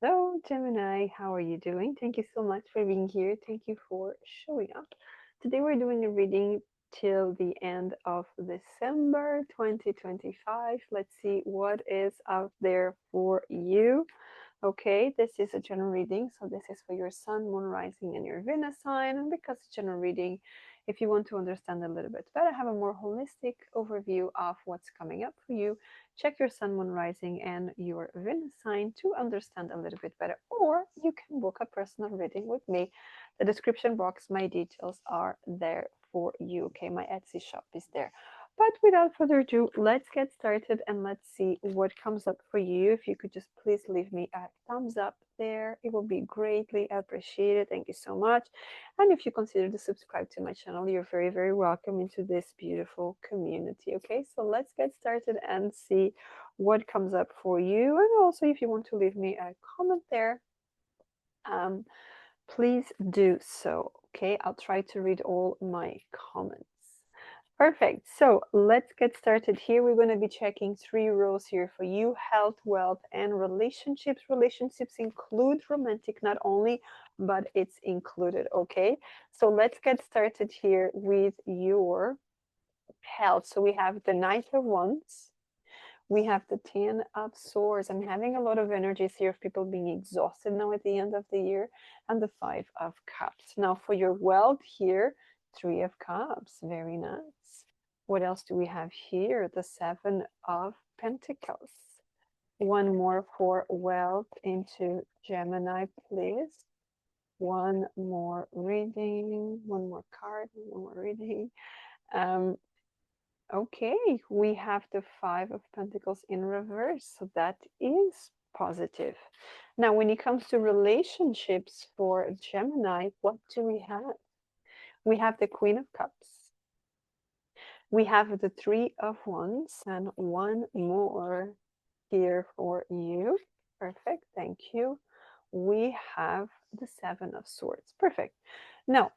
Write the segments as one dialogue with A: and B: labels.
A: Hello, Gemini. How are you doing? Thank you so much for being here. Thank you for showing up. Today we're doing a reading till the end of December 2025. Let's see what is out there for you. Okay, this is a general reading, so this is for your sun, moon, rising, and your Venus sign. And because it's general reading, if you want to understand a little bit better, have a more holistic overview of what's coming up for you, check your sun, moon, rising, and your Venus sign to understand a little bit better. Or you can book a personal reading with me. The description box, my details are there for you. Okay, my Etsy shop is there. But without further ado, let's get started and let's see what comes up for you. If you could just please leave me a thumbs up there, it will be greatly appreciated. Thank you so much. And if you consider to subscribe to my channel, you're very, very welcome into this beautiful community. Okay, so let's get started and see what comes up for you. And also, if you want to leave me a comment there, um, please do so. Okay, I'll try to read all my comments. Perfect. So let's get started here. We're going to be checking 3 rows here for you: health, wealth, and relationships. Relationships include romantic not only, but it's included. Okay. So let's get started here with your health. So we have the Knight of Wands. We have the 10 of Swords. I'm having a lot of energies here of people being exhausted now at the end of the year, and the 5 of Cups. Now, for your wealth here, 3 of Cups. Very nice. What else do we have here? The 7 of Pentacles. One more for wealth into Gemini, please. One more reading, one more card, one more reading. Um, Okay, we have the 5 of Pentacles in reverse, so that is positive. Now, when it comes to relationships for Gemini, what do we have? We have the Queen of Cups. We have the 3 of Wands, and one more here for you. Perfect, thank you. We have the 7 of Swords. Perfect. Now,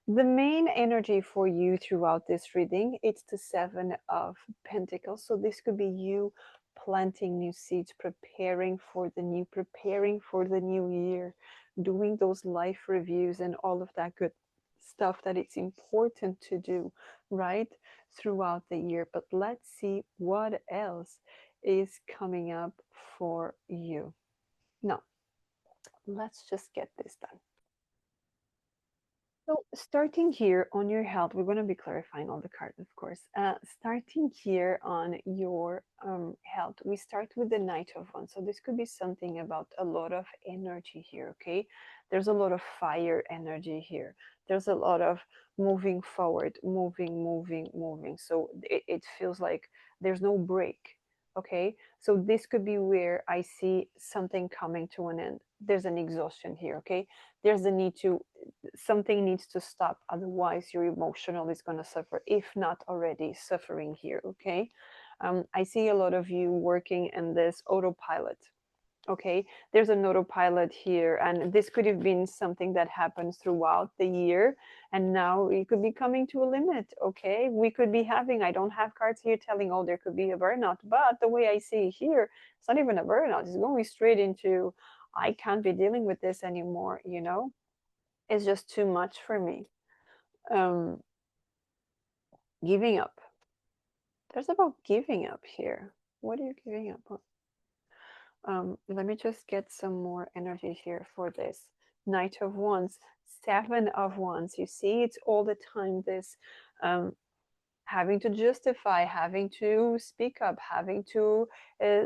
A: the main energy for you throughout this reading, it's the 7 of Pentacles. So this could be you planting new seeds, preparing for the new year, doing those life reviews and all of that good stuff that it's important to do, right, throughout the year. But let's see what else is coming up for you. Now, let's just get this done. So, starting here on your health, we're going to be clarifying all the cards, of course. Starting here on your health, we start with the Knight of Wands. So, this could be something about a lot of energy here, okay? There's a lot of fire energy here. There's a lot of moving forward, moving. So, it feels like there's no break, okay? So, this could be where I see something coming to an end. There's an exhaustion here, okay? There's a need to something needs to stop, otherwise your emotional is going to suffer, if not already suffering here. Okay, I see a lot of you working in this autopilot. Okay, there's an autopilot here, and this could have been something that happens throughout the year, and now it could be coming to a limit. Okay, we could be having, I don't have cards here telling, oh, there could be a burnout, but the way I see here, it's not even a burnout, it's going straight into, I can't be dealing with this anymore, you know, it's just too much for me. Um, Giving up. There's about giving up here. What are you giving up on? Let me just get some more energy here for this. Knight of Wands, 7 of Wands. You see, it's all the time this um, having to justify, having to speak up, having to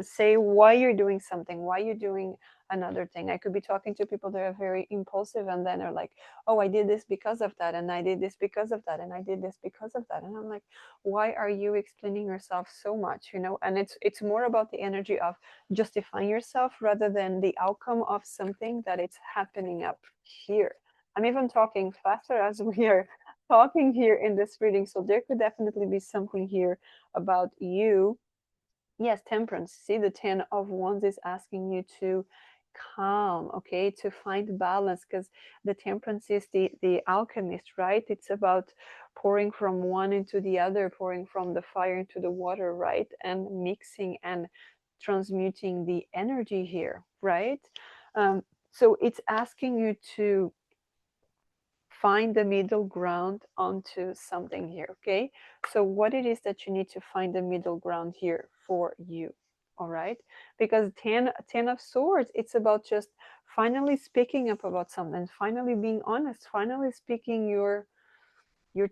A: say why you're doing something, why you're doing another thing. I could be talking to people that are very impulsive and then are like, oh, I did this because of that, and I did this because of that, and I did this because of that. And I'm like, why are you explaining yourself so much? You know, and it's more about the energy of justifying yourself rather than the outcome of something that it's happening up here. I'm even talking faster as we are talking here in this reading. So there could definitely be something here about you. Yes, temperance. See, the 10 of Wands is asking you to calm, okay, to find balance, because the temperance is the alchemist, right? It's about pouring from one into the other, pouring from the fire into the water, right? And mixing and transmuting the energy here, right? So it's asking you to find the middle ground onto something here, okay? So what it is that you need to find the middle ground here for you, all right? Because 10 of swords, it's about just finally speaking up about something, finally being honest, finally speaking your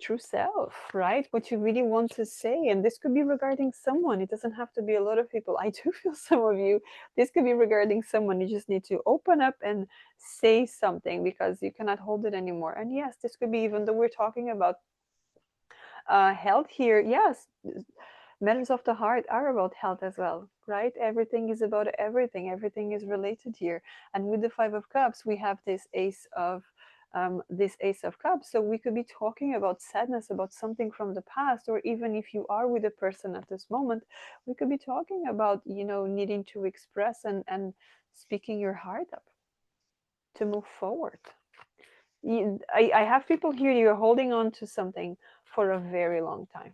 A: true self, right? What you really want to say. And this could be regarding someone. It doesn't have to be a lot of people. I do feel some of you, this could be regarding someone. You just need to open up and say something because you cannot hold it anymore. And yes, this could be, even though we're talking about health here, yes, matters of the heart are about health as well, right? Everything is about everything. Everything is related here. And with the Five of Cups, we have this Ace of Cups. So we could be talking about sadness, about something from the past, or even if you are with a person at this moment, we could be talking about, needing to express and speaking your heart up to move forward. I have people here, you're holding on to something for a very long time.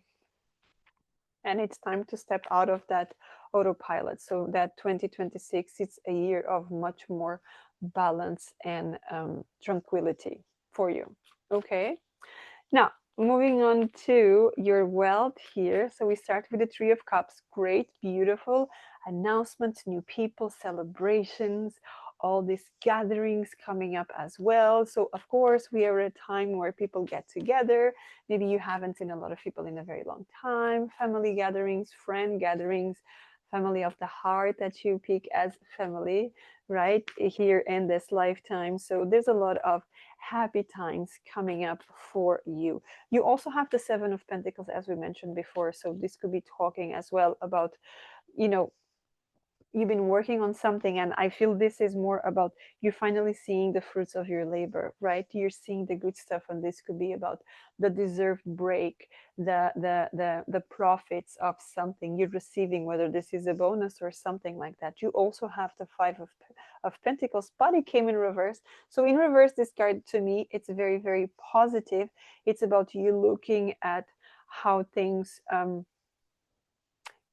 A: And it's time to step out of that autopilot. So that 2026 is a year of much more balance and tranquility for you. Okay. Now, moving on to your wealth here. So we start with the Three of Cups. Great, beautiful announcements, new people, celebrations, all these gatherings coming up as well. So, of course, we are at a time where people get together. Maybe you haven't seen a lot of people in a very long time. Family gatherings, friend gatherings, family of the heart that you pick as family, right? Here in this lifetime. So, there's a lot of happy times coming up for you. You also have the Seven of Pentacles, as we mentioned before. So this could be talking as well about, you know, you've been working on something, and I feel this is more about you finally seeing the fruits of your labor, right? You're seeing the good stuff, and this could be about the deserved break, the profits of something you're receiving, whether this is a bonus or something like that. You also have the Five of Pentacles, but it came in reverse. So in reverse, this card to me, it's very, very positive. It's about you looking at how things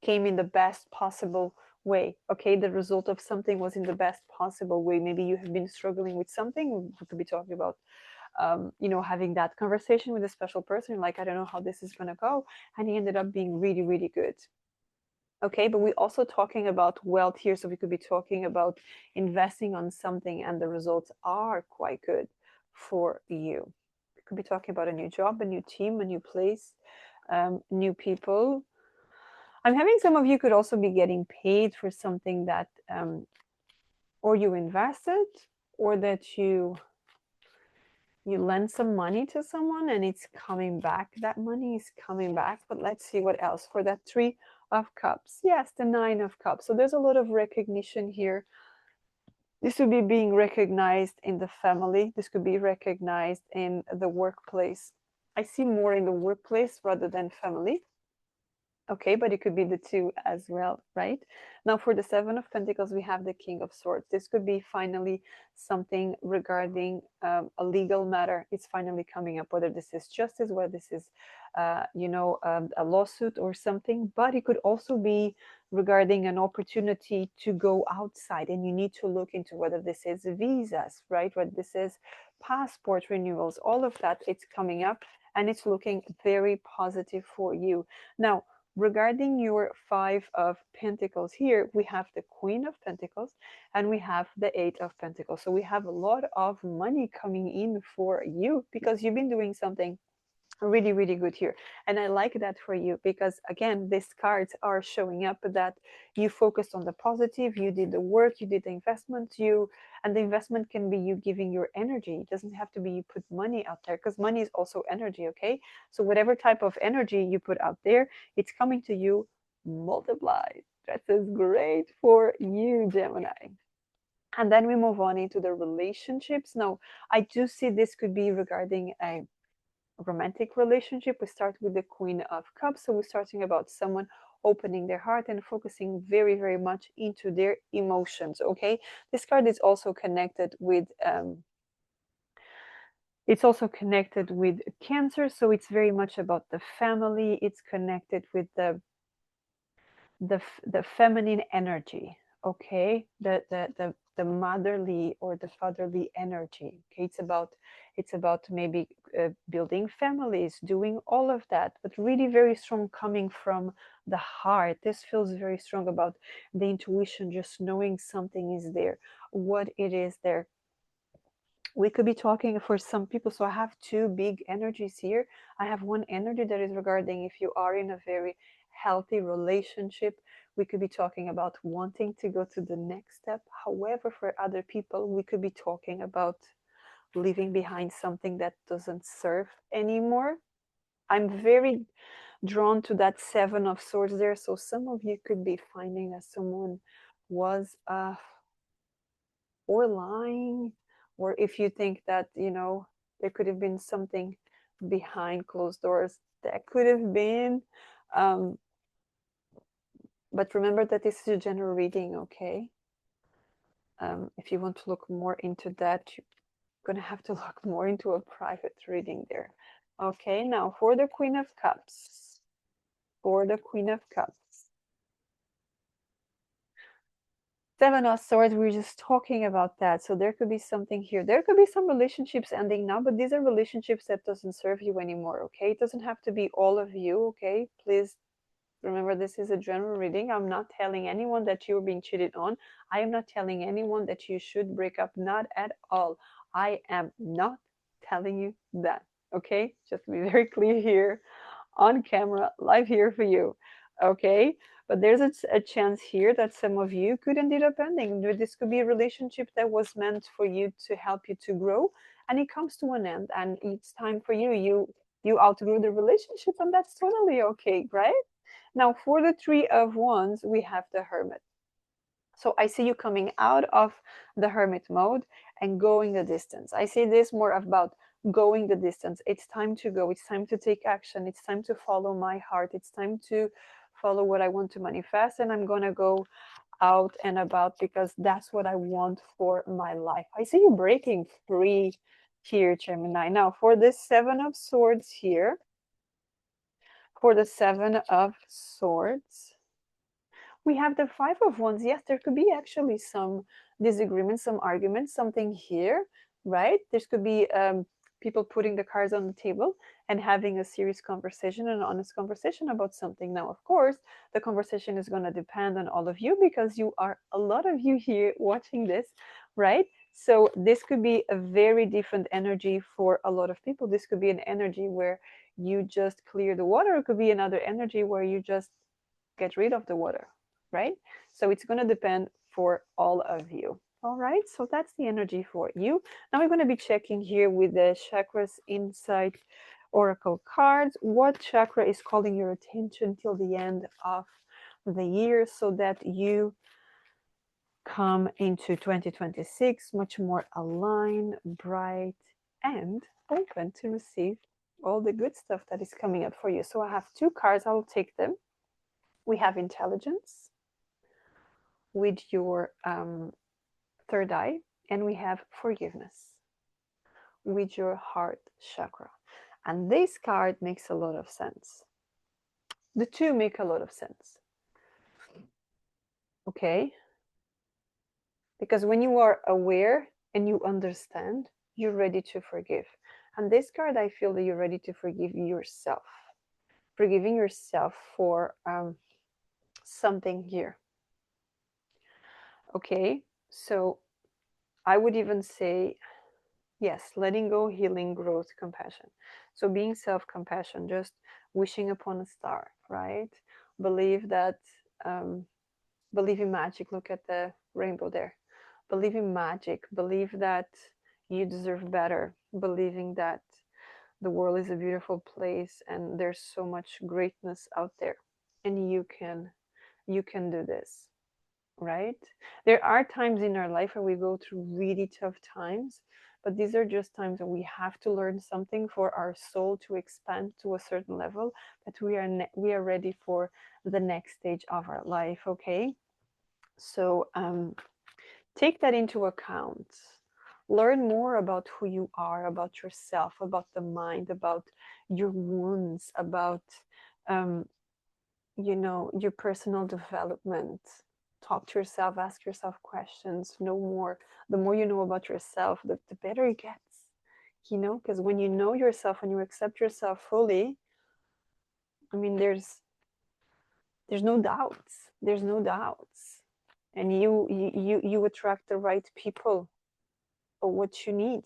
A: came in the best possible way. Okay, the result of something was in the best possible way. Maybe you have been struggling with something. We could be talking about having that conversation with a special person, like, I don't know how this is going to go, and he ended up being really, really good. Okay, but we're also talking about wealth here, so we could be talking about investing on something, and the results are quite good for you. We could be talking about a new job, a new team, a new place, new people. I'm having some of you could also be getting paid for something that or you invested, or that you lend some money to someone and it's coming back. That money is coming back. But let's see what else for that Three of Cups. Yes, the Nine of Cups. So there's a lot of recognition here. This would be being recognized in the family. This could be recognized in the workplace. I see more in the workplace rather than family. Okay, but it could be the two as well, right? Now for the Seven of Pentacles, we have the King of Swords. This could be finally something regarding a legal matter. It's finally coming up, whether this is justice, whether this is, a lawsuit or something. But it could also be regarding an opportunity to go outside, and you need to look into whether this is visas, right? Whether this is passport renewals, all of that. It's coming up, and it's looking very positive for you. Now, regarding your Five of Pentacles here, we have the Queen of Pentacles and we have the Eight of Pentacles. So we have a lot of money coming in for you because you've been doing something really, really good here. And I like that for you because, again, these cards are showing up that you focused on the positive, you did the work, you did the investment, and the investment can be you giving your energy. It doesn't have to be you put money out there, because money is also energy. Okay, so whatever type of energy you put out there, it's coming to you multiplied. That is great for you, Gemini. And then we move on into the relationships. Now, I do see this could be regarding a romantic relationship. We start with the Queen of Cups. So we're starting about someone opening their heart and focusing very, very much into their emotions. Okay, this card is also connected with Cancer, so it's very much about the family. It's connected with the feminine energy. Okay, the the motherly or the fatherly energy. Okay, it's about maybe building families, doing all of that, but really very strong coming from the heart. This feels very strong about the intuition, just knowing something is there, what it is there. We could be talking for some people. So I have two big energies here. I have one energy that is regarding if you are in a very healthy relationship. We could be talking about wanting to go to the next step. However, for other people, we could be talking about leaving behind something that doesn't serve anymore. I'm very drawn to that Seven of Swords there. So some of you could be finding that someone was or lying, or if you think that, there could have been something behind closed doors, that could have been. Um, but remember that this is a general reading, okay? If you want to look more into that, you're going to have to look more into a private reading there. Okay, now for the Queen of Cups. For the Queen of Cups. Seven of Swords, we're just talking about that. So there could be something here. There could be some relationships ending now, but these are relationships that doesn't serve you anymore, okay? It doesn't have to be all of you, okay? Please remember, this is a general reading. I'm not telling anyone that you're being cheated on. I am not telling anyone that you should break up. Not at all. I am not telling you that, okay? Just to be very clear here on camera, live here for you, okay? But there's a chance here that some of you could end up ending. This could be a relationship that was meant for you to help you to grow, and it comes to an end, and it's time for you outgrew the relationship, and that's totally okay, right? Now, for the Three of Wands, we have the Hermit. So I see you coming out of the hermit mode and going the distance. I see this more about going the distance. It's time to go. It's time to take action. It's time to follow my heart. It's time to follow what I want to manifest. And I'm going to go out and about because that's what I want for my life. I see you breaking free here, Gemini. Now, for this Seven of Swords here, for the Seven of Swords, we have the Five of Wands. Yes, there could be actually some disagreements, some arguments, something here, right? There could be people putting the cards on the table and having a serious conversation, an honest conversation about something. Now, of course, the conversation is going to depend on all of you because you are a lot of you here watching this, right? So this could be a very different energy for a lot of people. This could be an energy where you just clear the water. It could be another energy where you just get rid of the water, right? So it's going to depend for all of you. All right, so that's the energy for you. Now we're going to be checking here with the Chakras Insight Oracle cards. What chakra is calling your attention till the end of the year so that you come into 2026 much more aligned, bright, and open to receive all the good stuff that is coming up for you. So I have two cards, I'll take them. We have intelligence with your third eye, and we have forgiveness with your heart chakra. And this card makes a lot of sense. The two make a lot of sense. Okay? Because when you are aware and you understand, you're ready to forgive. And this card, I feel that you're ready to forgive yourself. Forgiving yourself for something here. Okay? So I would even say, yes, letting go, healing, growth, compassion. So being self-compassion, just wishing upon a star, right? Believe that, believe in magic. Look at the rainbow there. Believe in magic. Believe that you deserve better. Believing that the world is a beautiful place and there's so much greatness out there, and you can do this, right? There are times in our life where we go through really tough times, but these are just times when we have to learn something for our soul to expand to a certain level, that we are ready for the next stage of our life. Okay, so take that into account. Learn more about who you are, about yourself, about the mind, about your wounds, about your personal development. talk to yourself, ask yourself questions, know more. The more you know about yourself, the better it gets, you know, because when you know yourself and you accept yourself fully, I mean, there's no doubts. There's no doubts. And you attract the right people or what you need.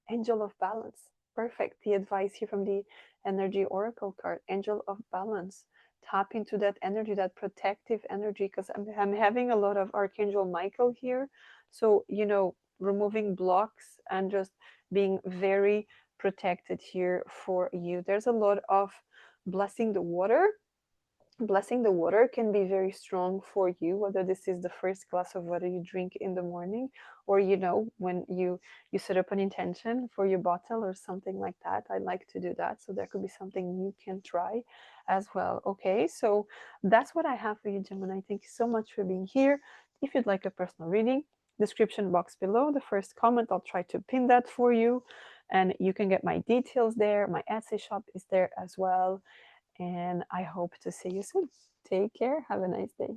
A: Angel of balance. Perfect. The advice here from the energy oracle card. Angel of balance. Tap into that energy, that protective energy, because I'm having a lot of Archangel Michael here. So, you know, removing blocks and just being very protected here for you. There's a lot of blessing the water. Blessing the water can be very strong for you, whether this is the first glass of water you drink in the morning, or you know, when you set up an intention for your bottle or something like that. I like to do that, so there could be something you can try as well. Okay, so that's what I have for you, Gemini. Thank you so much for being here. If you'd like a personal reading, description box below, the first comment, I'll try to pin that for you, and you can get my details there. My Etsy shop is there as well, and I hope to see you soon. Take care. Have a nice day.